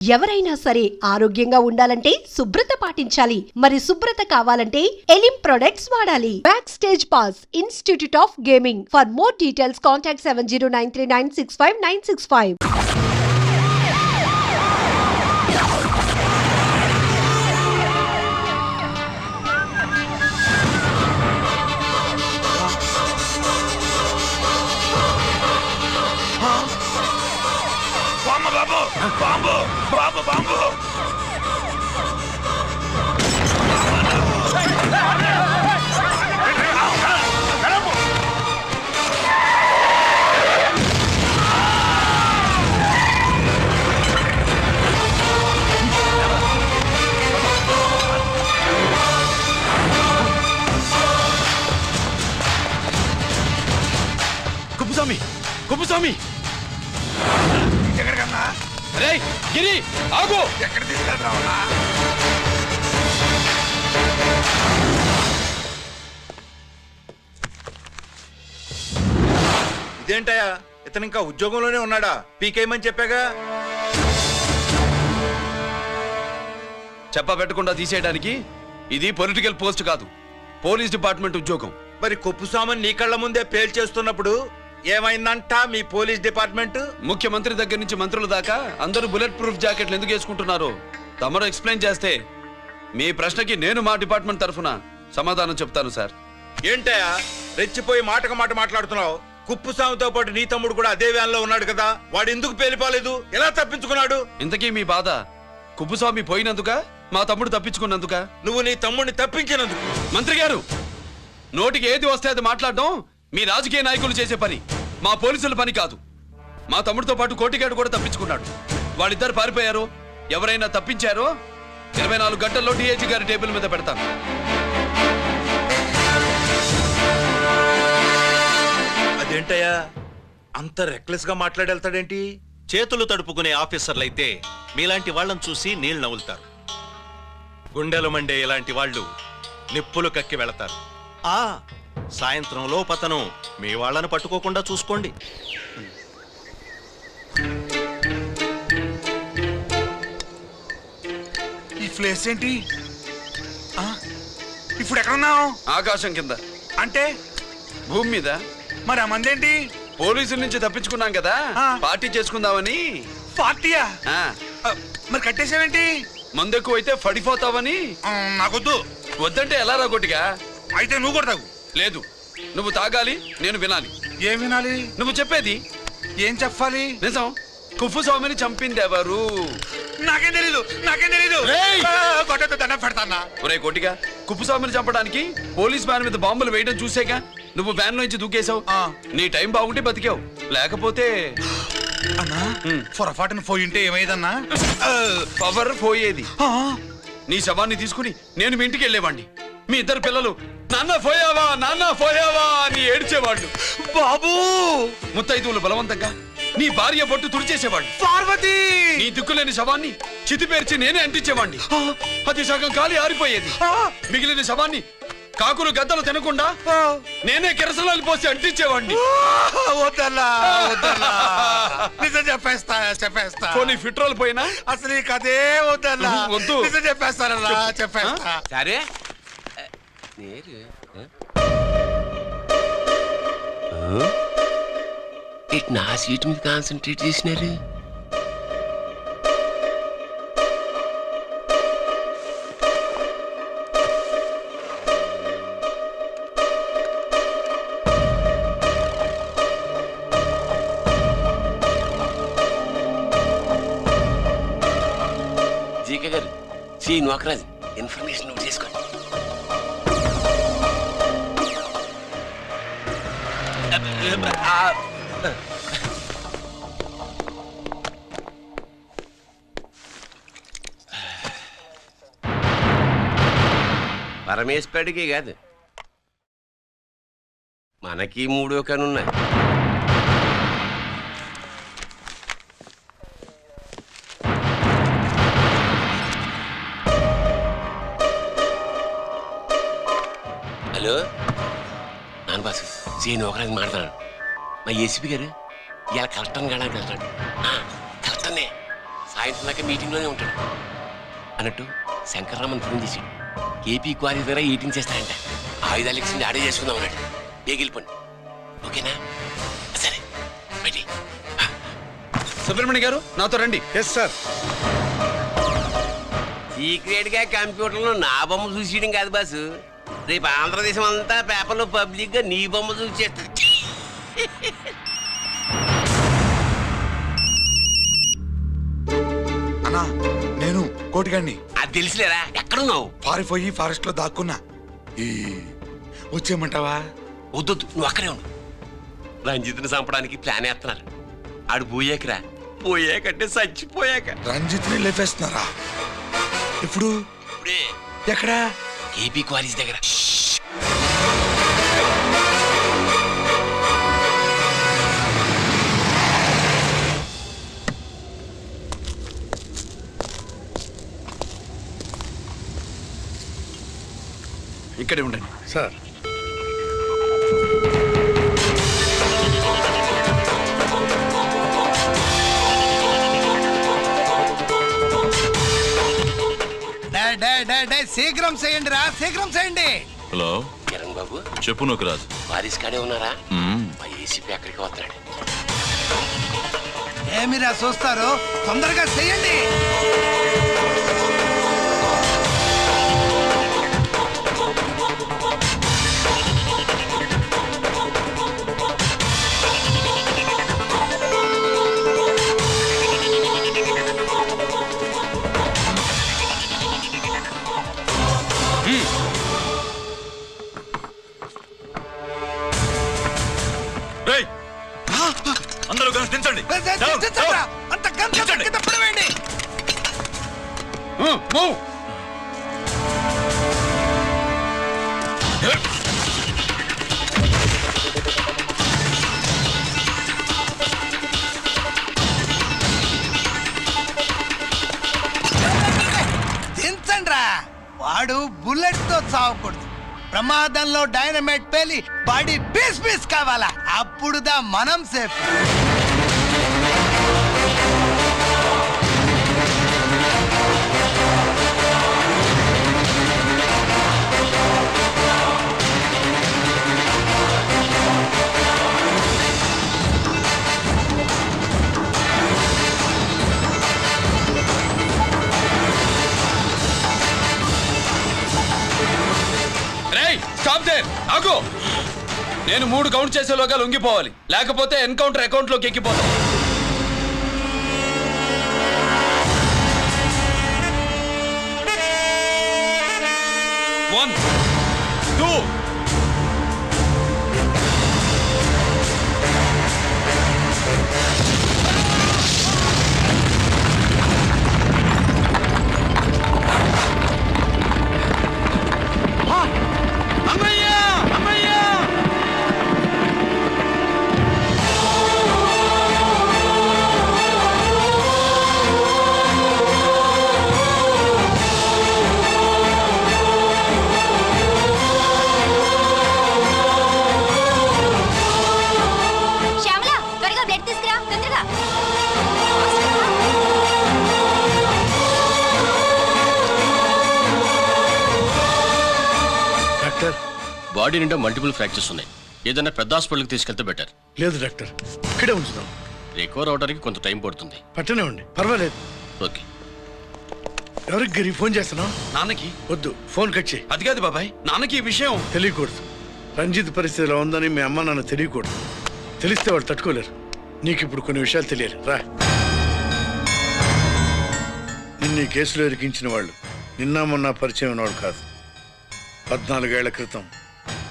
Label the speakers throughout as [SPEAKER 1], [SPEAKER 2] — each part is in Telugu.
[SPEAKER 1] ఎవరైనా సరే ఆరోగ్యంగా ఉండాలంటే శుభ్రత పాటించాలి. మరి శుభ్రత కావాలంటే ఎలిం ప్రొడక్ట్స్ వాడాలి. Back stage pass institute of gaming. For more details contact 7093965965.
[SPEAKER 2] Bomb bomb bomb
[SPEAKER 3] Kuppuswamy Kuppuswamy
[SPEAKER 2] ఎక్కడికన్నా
[SPEAKER 3] అరే గిరి ఆగు.
[SPEAKER 2] ఎక్కడ తీసుకెళ్తావన్నా? ఇదేంటయ్యా, ఇతను ఇంకా ఉద్యోగంలోనే ఉన్నాడా? పీకేయమని చెప్పాగా.
[SPEAKER 3] చెప్పబెట్టకుండా తీసేయడానికి ఇది పొలిటికల్ పోస్ట్ కాదు, పోలీస్ డిపార్ట్మెంట్ ఉద్యోగం.
[SPEAKER 2] మరి కొప్పుస్వామిని నీ కళ్ళ ముందే పేల్చేస్తున్నప్పుడు ఏమైందంట మీ పోలీస్ డిపార్ట్మెంట్?
[SPEAKER 3] ముఖ్యమంత్రి దగ్గర నుంచి మంత్రుల దాకా అందరూ బుల్లెట్ ప్రూఫ్ జాకెట్లు ఎందుకు వేసుకుంటున్నారు తమరు ఎక్స్ప్లెయిన్ చేస్తే మీ ప్రశ్నకి నేను మా డిపార్ట్మెంట్ తరఫున సమాధానం చెప్తాను సార్.
[SPEAKER 2] ఏంటయ్యా రెచ్చిపోయి మాటకు మాట మాట్లాడుతున్నావు? కుప్పుస్వామితో పాటు నీ తమ్ముడు కూడా అదే వ్యాన్ లో ఉన్నాడు కదా, వాడు ఎందుకు పేలిపోలేదు? ఎలా తప్పించుకున్నాడు?
[SPEAKER 3] ఇంతకీ మీ బాధ కుప్పుస్వామి పోయినందుక మా తమ్ముడు తప్పించుకున్నందుక?
[SPEAKER 2] నువ్వు నీ తమ్ముడిని తప్పించినందుకు.
[SPEAKER 3] మంత్రి గారు, నోటికి ఏది వస్తే అది మాట్లాడడం మీ రాజకీయ నాయకులు చేసే పని, మా పోలీసుల పని కాదు. మా తమ్ముడితో పాటు కోటిగాడు కూడా తప్పించుకున్నాడు. వాళ్ళిద్దరు పారిపోయారు. ఎవరైనా తప్పించారో 24 గంటల్లో డిఐజీ గారి టేబుల్ మీద పెడతాను.
[SPEAKER 2] అదేంటయ్యా అంత రెక్లెస్ గా మాట్లాడేళ్తాడేంటి?
[SPEAKER 4] చేతులు తడుపుకునే ఆఫీసర్లైతే మీలాంటి వాళ్ళని చూసి నీళ్లు నవ్వులుతారు. గుండెలు మండే ఇలాంటి వాళ్ళు నిప్పులు కక్కి వెళతారు. సాయంత్రం లోపతను మీ వాళ్ళని పట్టుకోకుండా చూసుకోండి.
[SPEAKER 2] ఈ ప్లేస్ ఏంటి? ఇప్పుడు ఎక్కడున్నావు?
[SPEAKER 3] ఆకాశం కింద.
[SPEAKER 2] అంటే
[SPEAKER 3] భూమి మీద.
[SPEAKER 2] మరి ఆ మందేంటి?
[SPEAKER 3] పోలీసుల నుంచి తప్పించుకున్నాం కదా, పార్టీ చేసుకుందామని.
[SPEAKER 2] పార్టీయా?
[SPEAKER 3] ఆ,
[SPEAKER 2] మరి కట్టేసావేంటి?
[SPEAKER 3] మందెక్కువ అయితే పడిపోతావని.
[SPEAKER 2] నాకొద్దు.
[SPEAKER 3] వద్దంటే ఎలా రాగొట్టిగా?
[SPEAKER 2] అయితే నువ్వు కూడా తాగు.
[SPEAKER 3] లేదు, నువ్వు తాగాలి, నేను వినాలి.
[SPEAKER 2] ఏం వినాలి?
[SPEAKER 3] నువ్వు చెప్పేది.
[SPEAKER 2] ఏం చెప్పాలి?
[SPEAKER 3] నిజం. కుప్పుస్వామిని చంపింది ఎవరు?
[SPEAKER 2] నాకేం తెలీదు, నాకేం తెలీదు.
[SPEAKER 3] రేయ్!
[SPEAKER 2] కొట్టతో దండం పెడతానా?
[SPEAKER 3] ఒరే కోటిగా, కుప్పుస్వామిని చంపడానికి పోలీస్ వ్యాన్ మీద బాంబులు వేయడం చూసేగా నువ్వు వ్యాన్ లో నుంచి దూకేశావు. నీ టైం బాగుంటే బతికావు, లేకపోతే
[SPEAKER 2] అన్నా పొరపాటున పోయింటే ఏమైందన్నా?
[SPEAKER 3] పవర్ పోయేది. నీ శవాన్ని తీసుకుని నేను మీ ఇంటికి వెళ్ళేవాడిని. మీ ఇద్దరు పిల్లలు నాన్న పోయావా నాన్న పోయావా అని ఏడ్చేవాళ్ళు.
[SPEAKER 2] బాబు,
[SPEAKER 3] ముత్తైదువులు బలవంతంగా నీ భార్య బొట్టు తుడిచేసేవాళ్ళు.
[SPEAKER 2] పార్వతి,
[SPEAKER 3] నీ దిక్కులేని శవాన్ని చితిపేర్చి నేనే అంటించేవాణ్ణి. అది సగం కాలి ఆరిపోయేది. మిగిలిన శవాన్ని కాకులు గద్దలు తినకుండా నేనే కిరసనాలు పోసి అంటించేవాడిని.
[SPEAKER 2] వద్దన్నా, వద్దన్నా. నిజం చెప్పేస్తా, చెప్పేస్తా.
[SPEAKER 3] పోనీ ఫిట్రోల్ పోయినా
[SPEAKER 2] అసలు ఈ కథే వద్దన్నా.
[SPEAKER 3] వద్దు.
[SPEAKER 2] నిజం చెప్పేస్తానన్నా, చెప్పేస్తా.
[SPEAKER 5] సరే నా సీట్ మీద కాన్సన్ట్రేట్ చేసినారు. జీకే గారు, సి నోకరాజ్ ఇన్ఫర్మేషన్ నోట్ చేసుకోండి. పరమేశ్వరుడికి కాదు, మనకి 3 కనున్నాయి. హలో నాన్న బాసు, సీను ఒకరికి మాట్లాడు. మా ఏసీపీ గారు ఇలా కలెక్టర్ని కాడానికి వెళ్తాడు. కలెక్టర్నే సాయంత్రం దాకా మీటింగ్లోనే ఉంటాడు. అన్నట్టు శంకర్రామన్ ఫోన్ చేసి ఏపీ క్వారీ ద్వారా ఈటింగ్ చేస్తాడంట. ఆయుధాలు ఎక్స్చేంజ్ ఆడే చేసుకుందాం అన్నాడు. బేగిలిపోండి, ఓకేనా? సరే బయటి.
[SPEAKER 3] సుబ్రహ్మణ్య గారు నాతో రండి.
[SPEAKER 6] Yes sir.
[SPEAKER 5] సీక్రెట్ గా కంప్యూటర్లో నా బొమ్మ చూసేయడం కాదు బాసు, రేపు ఆంధ్రదేశం అంతా పేపర్లో పబ్లిక్ గా నీ బొమ్మ చూసేస్తుంది.
[SPEAKER 6] అన్నా నేను కోటిగాడిని.
[SPEAKER 5] అది తెలిసిలేరా, ఎక్కడున్నావు?
[SPEAKER 6] పారిపోయి ఫారెస్ట్ లో దాక్కున్నా. వచ్చేయమంటావా?
[SPEAKER 5] వద్దొద్దు, నువ్వు అక్కడే ఉండు. రంజిత్ని చంపడానికి ప్లాన్ వేస్తున్నారు. ఆడు పోయాకరా, పోయాకంటే చచ్చిపోయాక.
[SPEAKER 6] రంజిత్ని లేపేస్తున్నారా? ఇప్పుడు
[SPEAKER 5] ఇప్పుడే
[SPEAKER 6] ఎక్కడా?
[SPEAKER 5] ఏపీ క్వారీస్ దగ్గర.
[SPEAKER 3] ఇక్కడే ఉండండి
[SPEAKER 6] సార్.
[SPEAKER 7] శీఘ్రం చేయండి రా, శీఘ్రం చేయండి.
[SPEAKER 4] హలో
[SPEAKER 5] కిరణ్ బాబు,
[SPEAKER 4] చెప్పు నూకరాజు.
[SPEAKER 5] వారిస్ కాడే ఉన్నారా? మా ఏసీపీ అక్కడికి వస్తున్నాడు.
[SPEAKER 7] ఏమిరా చూస్తారు, తొందరగా చేయండి.
[SPEAKER 2] అందరూ కలిసి దించండి.
[SPEAKER 7] అంత గంట కింద పడవేయండి. దించండి రా. వాడు బుల్లెట్ తో చావకూడదు, ప్రమాదంలో డైనమైట్ పేలి బాడీ పీస్ పీస్ కావాలా, అప్పుడుదా మనం సేఫ్.
[SPEAKER 3] ఆగు! నేను 3 కౌంట్ చేసేలోగా లొంగిపోవాలి, లేకపోతే ఎన్కౌంటర్ అకౌంట్ లోకి ఎక్కిపోతాం. 1 2
[SPEAKER 8] బాడీ నిండా మల్టిపుల్ ఫ్రాక్చర్స్ ఉన్నాయి. ఏదైనా పెద్ద హాస్పిటల్కి తీసుకెళ్తే బెటర్.
[SPEAKER 6] లేదు డాక్టర్, ఇక్కడే ఉంచుదాం.
[SPEAKER 8] రికవర్ అవడానికి కొంత టైం పడుతుంది.
[SPEAKER 6] పట్టనే ఉండి పర్వాలేదు.
[SPEAKER 8] ఓకే.
[SPEAKER 6] ఎవరికి గిరి ఫోన్ చేస్తున్నావు?
[SPEAKER 3] నాన్నకి.
[SPEAKER 6] వద్దు, ఫోన్ కట్ చేయి.
[SPEAKER 3] అది కాదు బాబాయ్, నాన్నకి ఈ విషయం
[SPEAKER 6] తెలియకూడదు. రంజిత్ పరిస్థితి ఎలా ఉందని మీ అమ్మ నాన్న తెలియకూడదు. తెలిస్తే వాళ్ళు తట్టుకోలేరు. నీకు ఇప్పుడు కొన్ని విషయాలు తెలియాలి. రా. నిన్ను ఈ కేసులో ఇరికించిన వాళ్ళు నిన్న మొన్న పరిచయం ఉన్నవాడు కాదు. 14 ఏళ్ల క్రితం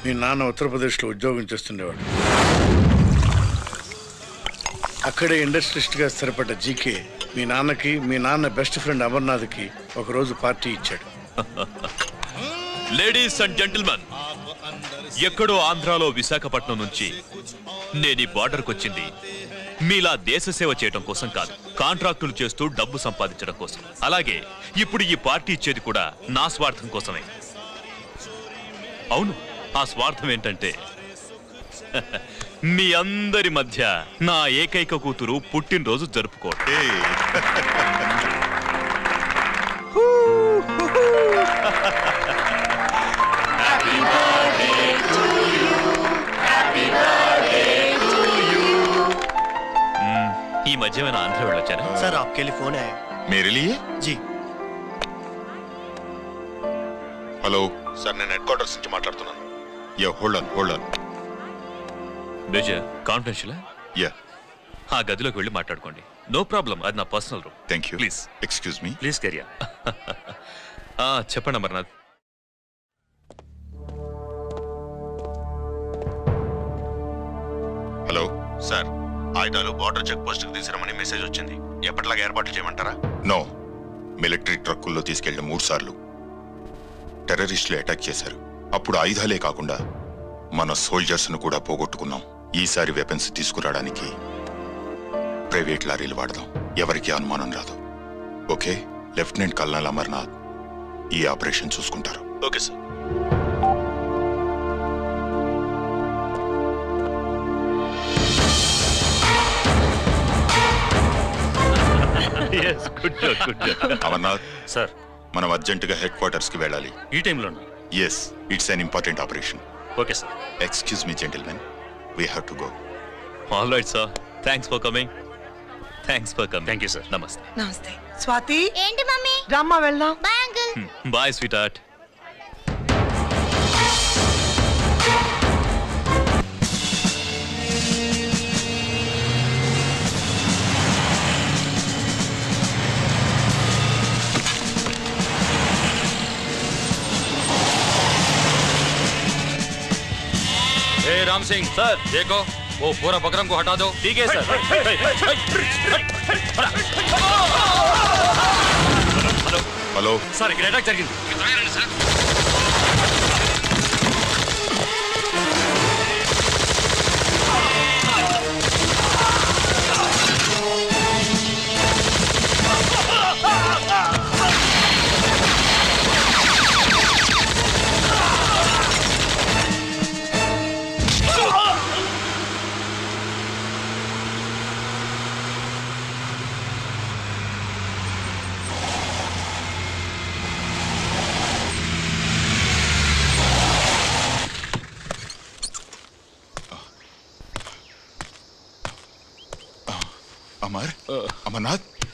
[SPEAKER 6] మీ నాన్న ఉత్తరప్రదేశ్లో ఉద్యోగం చేస్తుండేవాడు. అక్కడే ఇండస్ట్రియలిస్ట్గా స్థిరపడ్డ జీకే మీ నాన్నకి, మీ నాన్న బెస్ట్ ఫ్రెండ్ అమర్నాథ్కి ఒకరోజు పార్టీ ఇచ్చాడు.
[SPEAKER 9] లేడీస్ అండ్ జెంటిల్మెన్, ఎక్కడో ఆంధ్రాలో విశాఖపట్నం నుంచి నేను ఈ బార్డర్కి వచ్చింది మీలా దేశ సేవ చేయడం కోసం కాదు, కాంట్రాక్టులు చేస్తూ డబ్బు సంపాదించడం కోసం. అలాగే ఇప్పుడు ఈ పార్టీ ఇచ్చేది కూడా నా స్వార్థం కోసమే. అవును, ఆ స్వార్థం ఏంటంటే మీ అందరి మధ్య నా ఏకైక కూతురు పుట్టినరోజు జరుపుకోవటం. ఈ మధ్య ఏమైనా ఆంధ్ర వెళ్ళొచ్చారా?
[SPEAKER 10] सर आपके लिए फोन आया.
[SPEAKER 4] मेरे लिए?
[SPEAKER 10] जी.
[SPEAKER 4] హలో సార్, నేను హెడ్ క్వార్టర్స్ నుంచి మాట్లాడుతున్నాను. Yeah, hold on.
[SPEAKER 9] బేజా కాన్ఫిడెన్షియల్?
[SPEAKER 4] యా.
[SPEAKER 9] ఆ గదిలోకి వెళ్ళి మాట్లాడుకోండి. నో ప్రాబ్లం, అది నా personal room.
[SPEAKER 4] Thank you.
[SPEAKER 9] Please
[SPEAKER 4] excuse me.
[SPEAKER 9] Please కెరియా. చెప్పండి అమర్నాథ్.
[SPEAKER 4] హలో సార్, ఆయుధాలు బార్డర్ చెక్ పోస్ట్ కి తీసుకురమని మెసేజ్ వచ్చింది. ఎప్పటిలాగా ఏర్పాట్లు చేయమంటారా? నో. మిలిటరీ ట్రక్కుల్లో తీసుకెళ్లిన 3 సార్లు టెర్రరిస్టులు అటాక్ చేశారు. అప్పుడు ఆయుధాలే కాకుండా మన సోల్జర్స్ ను కూడా పోగొట్టుకున్నాం. ఈసారి వెపన్స్ తీసుకురావడానికి ప్రైవేట్ లారీలు వాడదాం. ఎవరికి అనుమానం రాదు. ఓకే? లెఫ్టినెంట్ కల్నల్ అమర్నాథ్ ఈ ఆపరేషన్ చూసుకుంటారు. Okay sir. అమర్నాథ్
[SPEAKER 9] సార్,
[SPEAKER 4] మనం అర్జెంటుగా హెడ్ క్వార్టర్స్ కి వెళ్ళాలి.
[SPEAKER 9] ఈ టైంలో?
[SPEAKER 4] Yes, it's an important operation.
[SPEAKER 9] Okay sir.
[SPEAKER 4] Excuse me gentlemen, we have to go.
[SPEAKER 9] All right sir, thanks for coming. Thank you sir. నమస్తే.
[SPEAKER 11] నమస్తే. స్వాతి,
[SPEAKER 12] ఏంటి మమ్మీ?
[SPEAKER 11] రమ్మా వెళ్దాం.
[SPEAKER 12] Bye uncle.
[SPEAKER 9] Bye sweetheart.
[SPEAKER 3] Ram Singh sir, देखो वो पूरा बकरम को हटा दो.
[SPEAKER 9] ठीक है सर.
[SPEAKER 4] హలో
[SPEAKER 9] సార్, ఇక్కడ అటాక్ జరిగింది.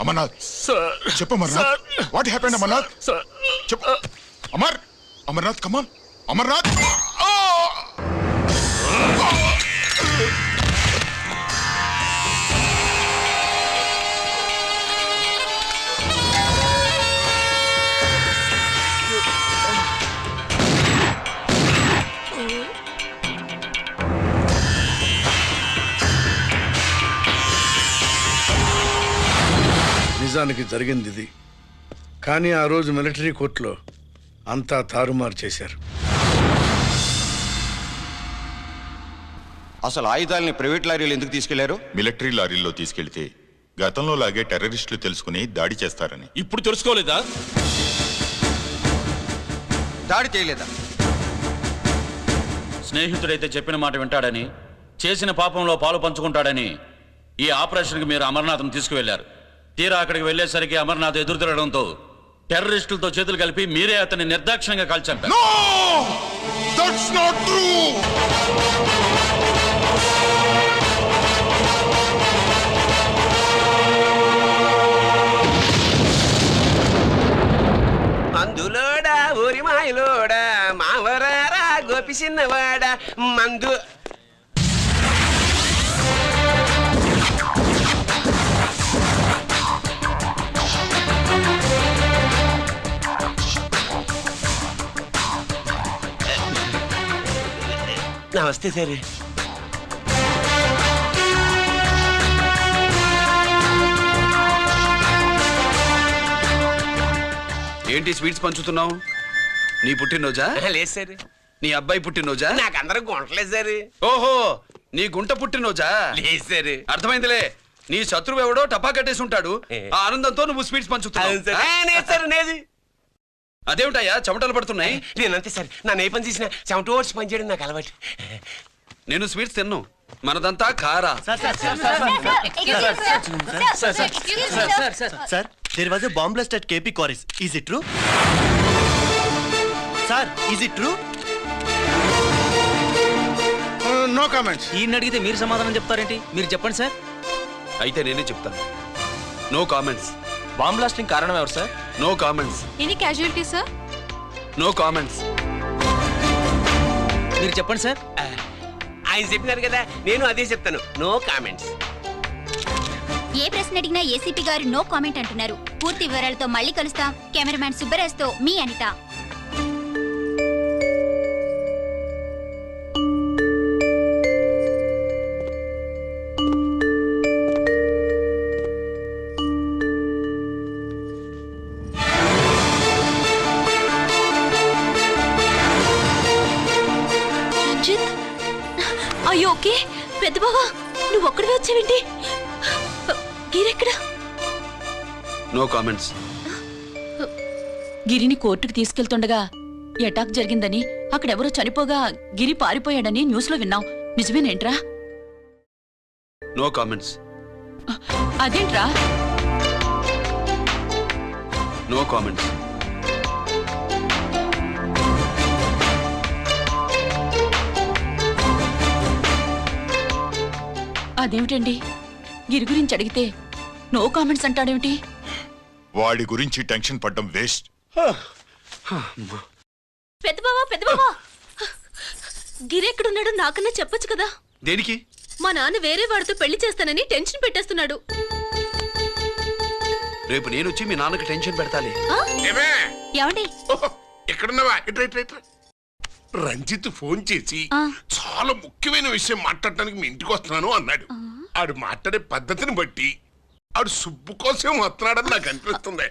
[SPEAKER 4] అమర్నాథ్ చెప్పు. Amarnath, what happened? అమర్నాథ్ చెప్పు. అమర్నాథ్ కమాన్. అమర్నాథ్.
[SPEAKER 6] నిజానికి జరిగింది ఇది. కానీ ఆ రోజు మిలిటరీ కోర్టులో అంతా తారుమారు చేశారు.
[SPEAKER 13] అసలు ఆయుధాలని ప్రైవేట్ లారీలు ఎందుకు తీసుకెళ్లారు?
[SPEAKER 4] మిలిటరీ లారీల్లో తీసుకెళ్తే గతంలో లాగే టెర్రరిస్టులు తెలుసుకుని దాడి చేస్తారని.
[SPEAKER 3] ఇప్పుడు తెలుసుకోలేదా?
[SPEAKER 13] దాడి చేయలేదా?
[SPEAKER 14] స్నేహితుడైతే చెప్పిన మాట వింటాడని, చేసిన పాపంలో పాలు పంచుకుంటాడని ఈ ఆపరేషన్కి మీరు అమర్నాథ్ను తీసుకువెళ్లారు. తీరా అక్కడికి వెళ్లేసరికి అమర్నాథ్ ఎదురు తిరగడంతో టెర్రరిస్టులతో చేతులు కలిపి మీరే అతన్ని నిర్దాక్షిణ్యంగా కాల్చారు.
[SPEAKER 5] మందులోడా ఊరి మాయలోడా మావరారా గోపి చిన్నవాడా మందు. నమస్తే సార్.
[SPEAKER 3] ఏంటి స్వీట్స్ పంచుతున్నావు? నీ పుట్టినరోజా?
[SPEAKER 5] లేదు సార్.
[SPEAKER 3] నీ అబ్బాయి పుట్టినరోజా?
[SPEAKER 5] నాకు అందరూ గుంటలేదు సార్.
[SPEAKER 3] ఓహో, నీ గుంట పుట్టినరోజా?
[SPEAKER 5] లేదు సార్.
[SPEAKER 3] అర్థమైందిలే. నీ శత్రువు ఎవడో టపా కట్టేసి ఉంటాడు. ఆ ఆనందంతో నువ్వు స్వీట్స్ పంచుతున్నావు. అదేమిటయ్యా చెమటలు పడుతున్నాయి?
[SPEAKER 5] నేనంతే సార్. నన్ను ఏ పని చేసినా చెమట ఓడ్చి పని చేయడం నాకు అలవాటు.
[SPEAKER 3] నేను స్వీట్స్ తిన్ను. మనదంతా కారా.
[SPEAKER 10] Sir, there was a bomb blast at KP Quarries. Is it true? Sir, is it true?
[SPEAKER 6] No comments.
[SPEAKER 10] ఈయన అడిగితే మీరు సమాధానం చెప్తారేంటి? మీరు చెప్పండి సార్.
[SPEAKER 3] అయితే నేనే చెప్తాను. No comments.
[SPEAKER 10] బాంబ్ బ్లాస్టింగ్ కారణం ఎవరు sir?
[SPEAKER 3] No comments.
[SPEAKER 12] Any casualty sir?
[SPEAKER 3] No comments.
[SPEAKER 10] మీరు చెప్పండి సార్.
[SPEAKER 5] ఆయన చెప్పినారు కదా, నేను అదే చెప్తాను. No comments.
[SPEAKER 12] ఏ ప్రశ్న అడిగినా ఏసీపీ గారు నో కామెంట్ అంటున్నారు. పూర్తి వివరాలతో మళ్ళీ కలుస్తాం. కెమెరామ్యాన్ సుబ్బరాజ్తో మీ అనిత. అయ్యో ఓకే పెద్ద బావా, నువ్వు ఒక్కడివే వచ్చావేంటి? గిరెక్కడ?
[SPEAKER 3] No comments.
[SPEAKER 12] గిరిని కోర్టుకు తీసుకెళ్తుండగా అటాక్ జరిగిందని, అక్కడెవరో చనిపోగా గిరి పారిపోయాడని న్యూస్ లో విన్నాం. నిజమేనేంట్రా?
[SPEAKER 3] No comments.
[SPEAKER 12] అదేంట్రా?
[SPEAKER 3] No comments.
[SPEAKER 12] అదేమిటండి, గిరి గురించి అడిగితే నో కామెంట్స్ అంటాడేమిటి?
[SPEAKER 15] వాడి గురించి టెన్షన్ పడ్డం వేస్ట్.
[SPEAKER 12] పెద్ద బావా గిరి ఎక్కడున్నాడో నాకన్నా చెప్పొచ్చు కదా.
[SPEAKER 3] దేనికి?
[SPEAKER 12] మా నాన్న వేరే వాడితో పెళ్లి చేస్తానని టెన్షన్ పెట్టేస్తున్నాడు.
[SPEAKER 3] రేపు నేను వచ్చి మీ నాన్నకి టెన్షన్ పెడతాలి.
[SPEAKER 12] ఏమండి?
[SPEAKER 16] ఎక్కడున్నావా? రంజిత్ ఫోన్ చేసి చాలా ముఖ్యమైన విషయం మాట్లాడటానికి మీ ఇంటికి వస్తున్నాను అన్నాడు. ఆడు మాట్లాడే పద్ధతిని బట్టి ఆడు సుబ్బు కోసం వస్తున్నాడని నాకు అనిపిస్తుంది.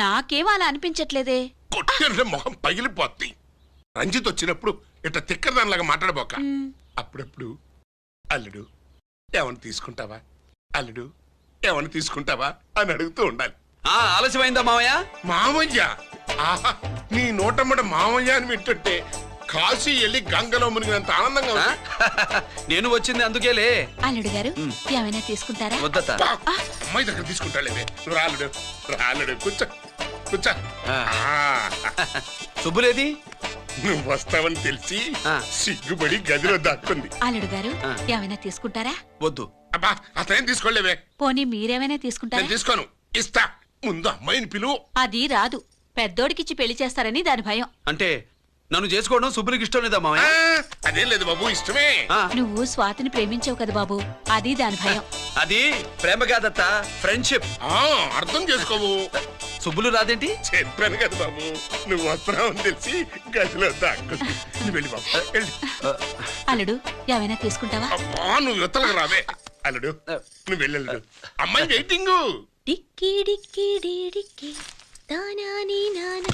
[SPEAKER 12] నాకేం అలా అనిపించట్లేదే.
[SPEAKER 16] కొట్టే మొహం పగిలిపోద్ది. రంజిత్ వచ్చినప్పుడు ఇట్లా తిక్కదానిలాగా మాట్లాడబోక. అప్పుడప్పుడు అల్లుడు ఏమన్నా తీసుకుంటావా, అల్లుడు ఏమన్నా తీసుకుంటావా అని అడుగుతూ ఉండాలి.
[SPEAKER 3] ఆలస్యమైందా మావయ్య?
[SPEAKER 16] మామయ్య? ఆహా, నీ నోటమ్మట మామయ్య అని వింటుంటే కాశీ వెళ్ళి గంగలో మునిగినంత ఆనందంగా ఉంది.
[SPEAKER 3] నేను వచ్చింది అందుకేలే.
[SPEAKER 12] అల్లుడు గారు ఏమైనా తీసుకుంటారా?
[SPEAKER 3] వద్దత.
[SPEAKER 16] అమ్మాయి దగ్గర తీసుకుంటాలేవే. రాలుడు రాలుడు కూర్చో కూర్చో.
[SPEAKER 3] శుభ్రేది?
[SPEAKER 16] నువ్వు వస్తావని తెలిసి సిగ్గుపడి గదిలో దాక్కుంది.
[SPEAKER 12] అల్లుడు గారు ఏమైనా తీసుకుంటారా?
[SPEAKER 3] వద్దు.
[SPEAKER 16] అబ్బా అతనేం తీసుకోలేవే.
[SPEAKER 12] పోనీ మీరేమైనా తీసుకుంటారా?
[SPEAKER 16] నేను తీసుకోను, ఇస్తా. ముందు అమ్మాయిని పిలువు.
[SPEAKER 12] అది రాదు, పెద్దోడికిచ్చి పెళ్లి చేస్తారని దాని భయం.
[SPEAKER 3] అంటే నన్ను చేసుకోవడం శుభ్రికి ఇష్టం లేదా మావయ్య?
[SPEAKER 16] అదేం లేదు బాబు, ఇష్టమే.
[SPEAKER 12] నువ్వు స్వాతిని ప్రేమించావు కదా బాబు, అది దాని భయం.
[SPEAKER 3] అది ప్రేమ కాదత్త, ఫ్రెండ్షిప్.
[SPEAKER 16] అర్థం చేసుకోవు.
[SPEAKER 3] సుబ్బులు రాదేంటి?
[SPEAKER 16] చెప్పాను కదా బాబు, నువ్వు వస్తున్నావని తెలిసి గదిలో దాక్కుంది. నువ్వు వెళ్ళి బాబు వెళ్ళి.
[SPEAKER 12] అల్లుడు ఏమైనా తీసుకుంటావా?
[SPEAKER 16] నువ్వు యువతలకు రావే. అల్లుడు నువ్వు వెళ్ళడు, అమ్మాయి వెయిటింగ్.
[SPEAKER 12] డిక్కి డిక్కి డిక్కి దానాని నానా